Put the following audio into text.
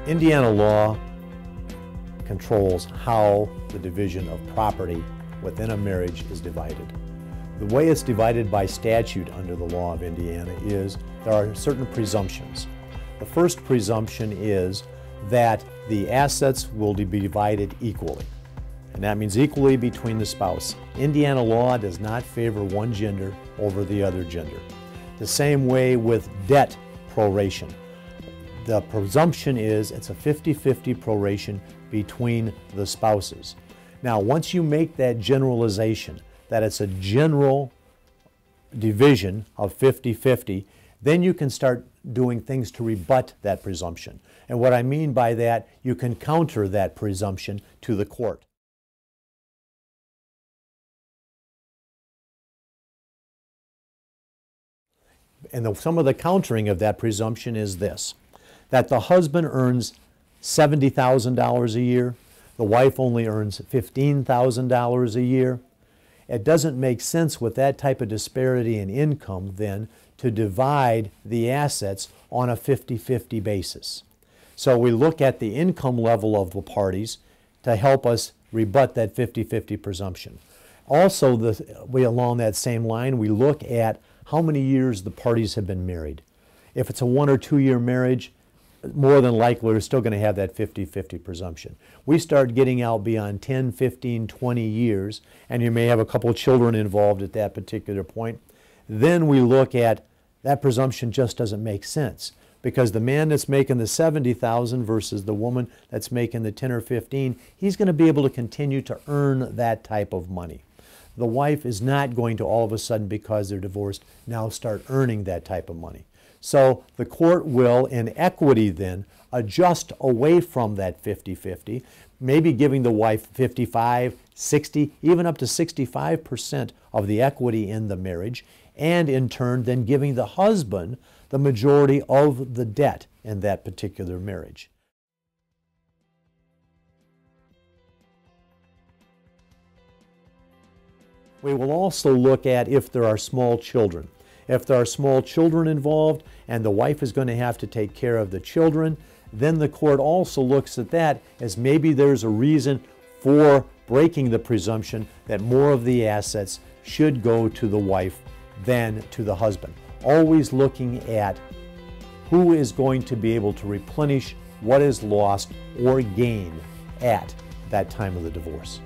Indiana law controls how the division of property within a marriage is divided. The way it's divided by statute under the law of Indiana is there are certain presumptions. The first presumption is that the assets will be divided equally, and that means equally between the spouse. Indiana law does not favor one gender over the other gender. The same way with debt proration. The presumption is it's a 50-50 proration between the spouses. Now, once you make that generalization, that it's a general division of 50-50, then you can start doing things to rebut that presumption. And what I mean by that, you can counter that presumption to the court. And some of the countering of that presumption is this, that the husband earns $70,000 a year, the wife only earns $15,000 a year. It doesn't make sense with that type of disparity in income then to divide the assets on a 50-50 basis. So we look at the income level of the parties to help us rebut that 50-50 presumption. Also, along that same line, we look at how many years the parties have been married. If it's a 1 or 2 year marriage, more than likely we're still going to have that 50-50 presumption. We start getting out beyond 10, 15, 20 years, and you may have a couple of children involved at that particular point. Then we look at that presumption just doesn't make sense, because the man that's making the $70,000 versus the woman that's making the 10 or 15, he's going to be able to continue to earn that type of money. The wife is not going to all of a sudden, because they're divorced, now start earning that type of money. So the court will, in equity then, adjust away from that 50-50, maybe giving the wife 55, 60, even up to 65% of the equity in the marriage, and in turn then giving the husband the majority of the debt in that particular marriage. We will also look at if there are small children. If there are small children involved and the wife is going to have to take care of the children, then the court also looks at that as maybe there's a reason for breaking the presumption that more of the assets should go to the wife than to the husband. Always looking at who is going to be able to replenish what is lost or gained at that time of the divorce.